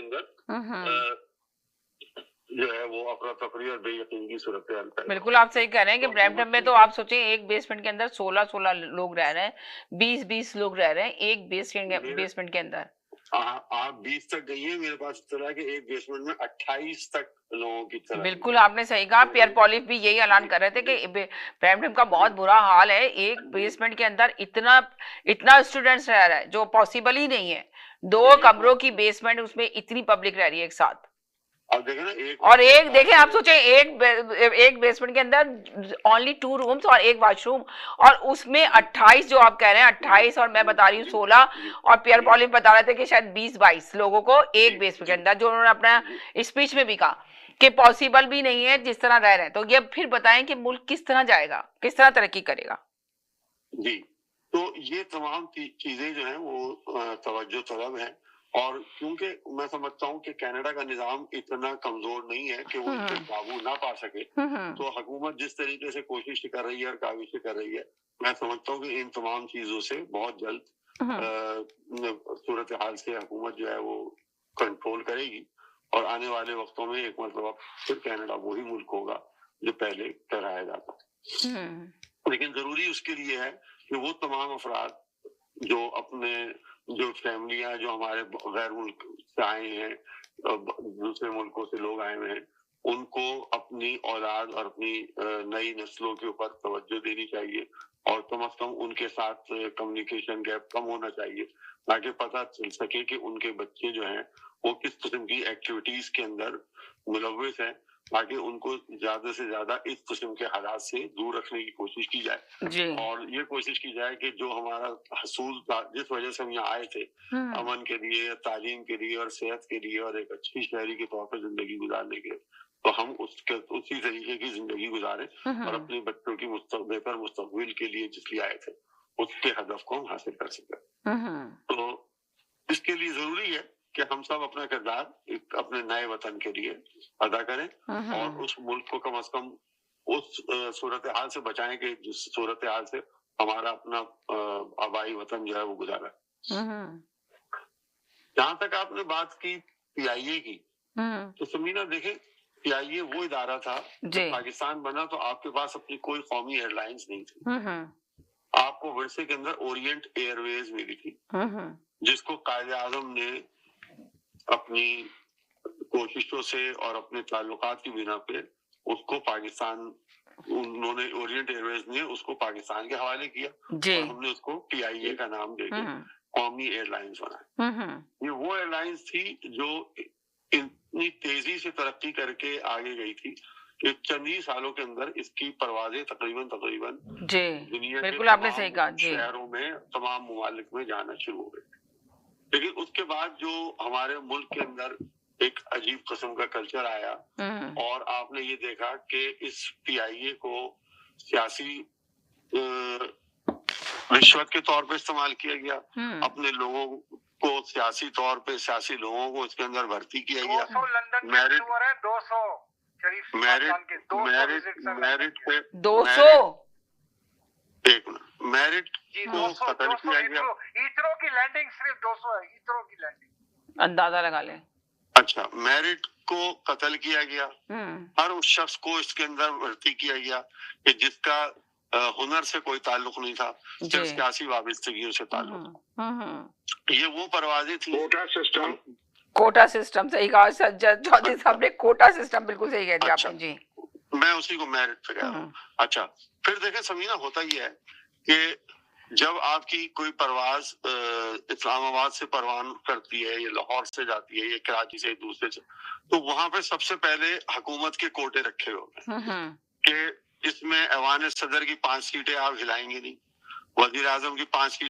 اندر جو ہے وہ افراتفری اور بے یقینی کی صورتحال ہے. بالکل آپ صحیح کہہ رہے ہیں کہ برمپٹن میں تو آپ سوچیں ایک بیسمنٹ کے اندر 16 لوگ رہ رہے ہیں, 20 لوگ رہ رہے ہیں ایک بیسمنٹ کے اندر. آپ 20 تک گئی ہیں, میرے پاس اطلاع کہ ایک بیسمنٹ میں 28 تک لوگوں کی طرح. بالکل آپ نے صحیح کہا, پیئر پولیف بھی یہی اعلان کر رہے تھے کہ برمپٹن کا بہت برا حال ہے, ایک بیسمنٹ کے اندر اتنا اسٹوڈنٹس رہ رہا ہے جو پاسبل ہی نہیں ہے. 2 کمروں کی بیسمنٹ, اس میں اتنی پبلک رہ رہی ہے ایک ساتھ. اور ایک دیکھیں آپ سوچیں ایک بیسمنٹ کے اندر اونلی 2 رومز اور ایک واش روم, اور اس میں 28 جو آپ کہہ رہے ہیں 28 اور میں بتا رہی ہوں 16, اور پیئر پولیف بتا رہے تھے کہ شاید 20-22 لوگوں کو ایک بیسمنٹ کے اندر, جو انہوں نے اپنا اسپیچ میں بھی کہا کہ پاسبل بھی نہیں ہے جس طرح رہ رہے ہیں. تو یہ پھر بتائیں کہ ملک کس طرح جائے گا, کس طرح ترقی کرے گا. جی, تو یہ تمام چیزیں جو ہیں وہ توجہ طلب ہیں, اور کیونکہ میں سمجھتا ہوں کہ کینیڈا کا نظام اتنا کمزور نہیں ہے کہ وہ اس پہ قابو نہ پا سکے, تو حکومت جس طریقے سے کوشش کر رہی ہے اور کاوشیں کر رہی ہے, میں سمجھتا ہوں کہ ان تمام چیزوں سے بہت جلد صورتحال سے حکومت جو ہے وہ کنٹرول کرے گی, اور آنے والے وقتوں میں ایک مرتبہ پھر کینیڈا وہی ملک ہوگا جو پہلے کرایا جاتا. لیکن ضروری اس کے لیے ہے کہ وہ تمام افراد جو فیملیاں جو ہمارے غیر ملک سے آئے ہیں, دوسرے ملکوں سے لوگ آئے ہوئے ہیں, ان کو اپنی اولاد اور اپنی نئی نسلوں کے اوپر توجہ دینی چاہیے, اور کم از کم ان کے ساتھ کمیونیکیشن گیپ کم ہونا چاہیے, تاکہ پتہ چل سکے کہ ان کے بچے جو ہیں وہ کس قسم کی ایکٹیویٹیز کے اندر ملوث ہیں, تاکہ ان کو زیادہ سے زیادہ اس قسم کے حالات سے دور رکھنے کی کوشش کی جائے. اور یہ کوشش کی جائے کہ جو ہمارا حصول تھا, جس وجہ سے ہم یہاں آئے تھے, امن کے لیے, تعلیم کے لیے اور صحت کے لیے اور ایک اچھی شہری کے طور پر زندگی گزارنے کے, تو ہم اسی طریقے کی زندگی گزاریں اور اپنے بچوں کی بہتر مستقبل کے لیے جس لیے آئے تھے اس کے ہدف کو ہم حاصل کر سکیں. تو اس کے لیے ضروری ہے کہ ہم سب اپنا کردار اپنے نئے وطن کے لیے ادا کریں, اور اس ملک کو کم از کم اس صورتحال سے بچائیں کہ جس صورتحال سے ہمارا اپنا آبائی وطن جو ہے وہ گزارا. جہاں تک آپ نے بات کی پی آئی اے کی, تو سمینا دیکھیں, پی آئی اے وہ ادارہ تھا جب پاکستان بنا تو آپ کے پاس اپنی کوئی قومی ایئر لائنز نہیں تھی. آپ کو ورثے کے اندر اورینٹ ایئر ویز ملی تھی, جس کو قائد اعظم نے اپنی کوششوں سے اور اپنے تعلقات کی بنا پہ اس کو انہوں نے اورینٹ ایئر ویز نے اس کو پاکستان کے حوالے کیا, اور ہم نے اس کو پی آئی اے کا نام دے کے قومی ایئر لائنز بنائے. یہ وہ ایئر لائنز تھی جو اتنی تیزی سے ترقی کر کے آگے گئی تھی کہ چند ہی سالوں کے اندر اس کی پروازیں تقریباً دنیا کے تمام شہروں میں, تمام ممالک میں جانا شروع ہو گئی. لیکن اس کے بعد جو ہمارے ملک کے اندر ایک عجیب قسم کا کلچر آیا, اور آپ نے یہ دیکھا کہ اس پی آئی اے کو سیاسی رشوت کے طور پہ استعمال کیا گیا, اپنے لوگوں کو سیاسی طور پہ سیاسی لوگوں کو اس کے اندر بھرتی کیا گیا. میرٹ کو قتل کیا گیا. ایترو کی لینڈنگ صرف 200 ہے, ایترو کی لینڈنگ اندازہ لگا لیں. اچھا, میرٹ کو قتل کیا گیا. ہر اس شخص کو اس کے اندر بھرتی کیا گیا کہ جس کا ہنر سے کوئی تعلق نہیں تھا, صرف سیاسی وابستگیوں سے تعلق. یہ وہ پروازیں تھیں. کوٹا سسٹم صحیح کہا چودھری صاحب نے, کوٹا سسٹم بالکل صحیح کہہ دیا آپ نے. جی, میں اسی کو میرٹ پہ کہہ رہا ہوں. اچھا, پھر دیکھیں سمینا, ہوتا یہ ہے کہ جب آپ کی کوئی پرواز اسلام آباد سے پروان کرتی ہے, یا لاہور سے جاتی ہے, یا کراچی سے دوسرے سے, تو وہاں پہ سب سے پہلے حکومت کے کوٹے رکھے ہوئے ہیں کہ اس میں ایوان صدر کی 5 سیٹیں آپ ہلائیں گے نہیں, وزیر اعظم کی 5 سیٹیں